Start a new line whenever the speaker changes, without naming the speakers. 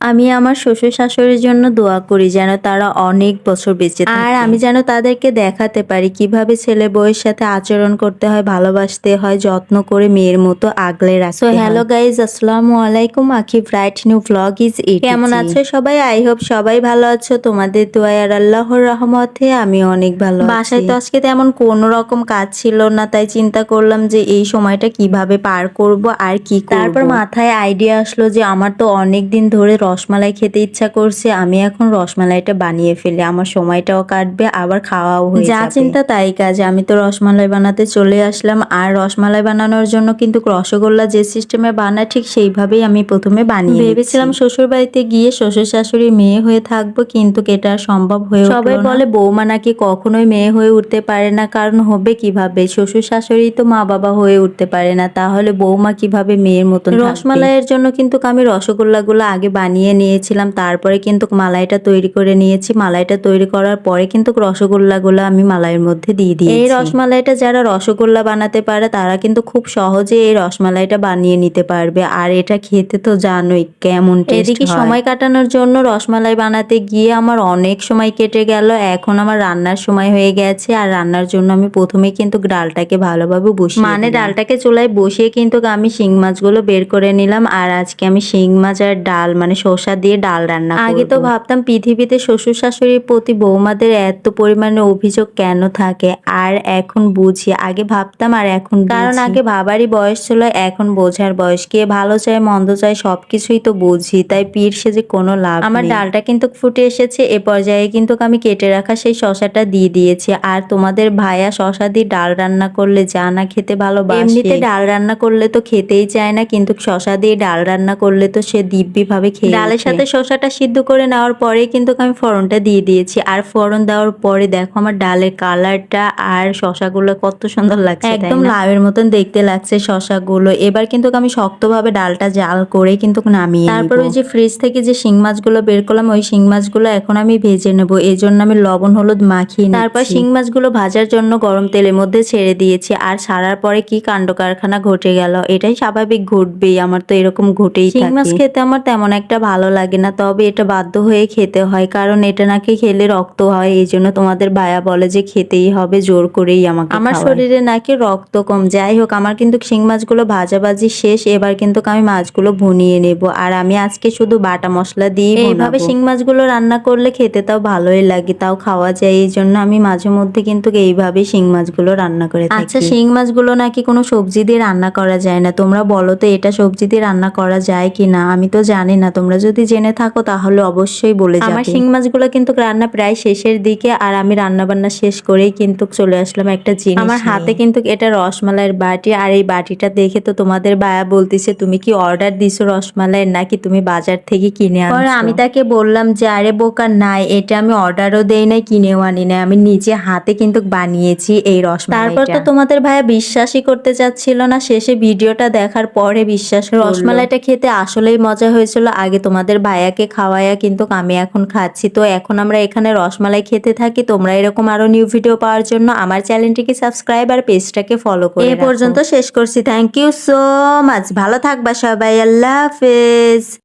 আমি আমার শ্বশুর শাশুড়ির জন্য দোয়া করি যেন তারা অনেক বছর বেঁচে থাকে। আর আমি যেন তাদেরকে দেখাতে পারি কিভাবে ছেলে বউয়ের সাথে আচরণ করতে হয়, ভালোবাসতে হয়, যত্ন করে মেয়ের মতো আগলে রাখতে হয়। হ্যালো গাইজ, আসসালামু আলাইকুম। আখি bright new vlog is it. কেমন আছো সবাই? আই হোপ সবাই ভালো আছো। তোমাদের দোয়া আর আল্লাহর রহমতে আমি অনেক ভালো আছি। বাসায় তো আজকে তেমন কোনো রকম কাজ ছিল না, তাই চিন্তা করলাম যে এই সময়টা কিভাবে পার করব আর কি করব। তারপর মাথায় আইডিয়া আসলো যে আমার তো অনেক দিন ধরে রসমালাই খেতে ইচ্ছা করছে, আমি এখন রসমালাইটা বানিয়ে ফেলি, আমার সময়টাও কাটবে আবার খাওয়াও হয়ে যাবে। যা চিন্তা তাই কাজ, আমি তো রসমালাই বানাতে চলে আসলাম। আর রসমালাই বানানোর জন্য কিন্তু রসগোল্লা যে সিস্টেমে বানায় ঠিক সেইভাবেই আমি প্রথমে বানিয়ে ভেবেছিলাম শ্বশুর বাড়িতে গিয়ে শ্বশুর শাশুড়ি মেয়ে হয়ে থাকবো, কিন্তু এটা সম্ভব হয়ে উঠলো না। সবাই বলে বৌমা নাকি কখনোই মেয়ে হয়ে উঠতে পারে না, কারণ হবে কিভাবে, শ্বশুর শাশুড়ি তো মা বাবা হয়ে উঠতে পারে না, তাহলে বৌমা কিভাবে মেয়ের মতন থাকবে। রসমালাইয়ের জন্য কিন্তু আমি রসগোল্লাগুলো আগে বানিয়ে নিয়েছিলাম, তারপরে কিন্তু মালাইটা তৈরি করে নিয়েছি। মালাইটা তৈরি করার পরে কিন্তু রসগোল্লাগুলো আমি মালাইয়ের মধ্যে দিয়ে দিয়েছি। এই রসমালাইটা যারা রসগোল্লা বানাতে পারে তারা কিন্তু খুব সহজে এই রসমালাইটা বানিয়ে নিতে পারবে, আর এটা খেতে তো জানোই কেমন টেস্ট হয়। এদিকে সময় কাটানোর জন্য রসমালাই বানাতে গিয়ে আমার অনেক সময় কেটে গেল। এখন আমার রান্নার সময় হয়ে গেছে, আর রান্নার জন্য আমি প্রথমে কিন্তু ডালটাকে ভালোভাবে বসিয়ে ডালটাকে চুলায় বসিয়ে কিন্তু আমি শিং মাছগুলো বের করে নিলাম। আর আজকে আমি শিং মাছ আর ডাল মানে শসা দিয়ে ডাল রান্না করব। আগে তো ভাবতাম পৃথিবীতে শ্বশুর শাশুড়ির প্রতি বৌমাদের এত পরিমাণে অভিযোগ কেন থাকে, আর এখন বুঝি। আগে ভাবতাম আর এখন কারণ আগে ভাবারই বয়স ছিল, এখন বোঝার বয়স। কে ভালো চায় মন্দ চায় সবকিছুই তো বুঝি, তাই পীর সেজে কোনো লাভ নেই। আমার ডালটা কিন্তু ফুটে এসেছে, এ পর্যায়ে কিন্তু আমি কেটে রাখা সেই শসাটা দিয়ে দিয়েছি। আর তোমাদের ভাইয়া শসা দিয়ে ডাল রান্না করলে যা না খেতে ভালোবাসে। এমনিতে ডাল রান্না করলে তো খেতেই চায় না, কিন্তু শসা দিয়ে ডাল রান্না করলে তো সে দিব্যি ভাবে খেয়ে। ডালের সাথে শসাটা সিদ্ধ করে নেওয়ার পরে কিন্তু আমি ফোড়নটা দিয়ে দিয়েছি। আর ফোড়ন দেওয়ার পরে দেখো আমার ডালের কালারটা আর শসাগুলো কত সুন্দর লাগছে, একদম লাউয়ের মতন দেখতে লাগছে শসাগুলো। এবার কিন্তু আমি শক্তভাবে ডালটা জাল করে কিন্তু নামিয়ে তারপর ওই যে ফ্রিজ থেকে যে শিং মাছগুলো বের করলাম, ওই শিং মাছগুলো এখন আমি ভেজে নেবো। এই জন্য আমি লবণ হলুদ মাখিয়ে তারপর শিং মাছগুলো ভাজার জন্য গরম তেলের মধ্যে ছেড়ে দিয়েছি। আর ছাড়ার পরে কি কাণ্ড কারখানা ঘটে গেল, এটাই স্বাভাবিক ঘটবেই, আমার তো এরকম ঘটেই থাকে। শিং মাছ খেতে আমার তেমন একটা ভালো লাগে না, তবে এটা বাধ্য হয়ে খেতে হয়, কারণ এটা নাকি খেলে রক্ত হয়। এই জন্য তোমাদের ভাইয়া বলে যে খেতেই হবে, জোর করেই আমাকে। আমার শরীরে নাকি রক্ত কম। যাই হোক, আমার কিন্তু শিং মাছগুলো ভাজাভাজি শেষ। এবার কিন্তু আমি মাছগুলো ভুনিয়ে নেব। আর আমি আজকে শুধু বাটা মশলা দিয়ে এইভাবে শিং মাছগুলো রান্না করলে খেতে তাও ভালোই লাগে, তাও খাওয়া যায়। এই জন্য আমি মাঝে মধ্যে কিন্তু এইভাবে শিং মাছগুলো রান্না করে থাকি। আচ্ছা, শিং মাছগুলো নাকি কোনো সবজি দিয়ে রান্না করা যায় না, তোমরা বলো তো এটা সবজি দিয়ে রান্না করা যায় কি না? আমি তো জানি না, তোমরা যদি জেনে থাকো তাহলে অবশ্যই বলে যাবে। আমার শিং মাছগুলো কিন্তু রান্না প্রায় শেষের দিকে, আর আমি রান্না বান্না শেষ করেই কিন্তু চলে আসলাম একটা জিনিস। আমার হাতে কিন্তু এটা রসমালাইয়ের বাটি, আর এই বাটিটা দেখে তো তোমাদের ভাইয়া বলতেছে তুমি কি অর্ডার দিছো রসমালাই নাকি তুমি বাজার থেকে কিনে আনছো? আমি তাকে বললাম যে আরে বোকা নাই, এটা আমি অর্ডারও দেই নাই, কিনেও আনি নাই, আমি নিজে হাতে কিন্তু বানিয়েছি এই রসমালাই। তারপর তো তোমাদের ভাইয়া বিশ্বাসই করতে চাচ্ছিল না, শেষে ভিডিওটা দেখার পরে বিশ্বাস করলো। রসমালাইটা খেতে আসলেই মজা হয়েছিল। আগে তোমাদের ভাইয়াকে খাওয়ায়া কিন্তু আমি এখন খাচ্ছি। তো এখন আমরা এখানে রসমালাই খেতে থাকি। তোমরা এরকম আরো নিউ ভিডিও পাওয়ার জন্য আমার চ্যানেলটিকে সাবস্ক্রাইব আর পেজটাকে ফলো করে এই পর্যন্ত শেষ করছি। থ্যাংক ইউ সো মাচ, ভালো থাকবা সবাই, আল্লাহ হাফেজ।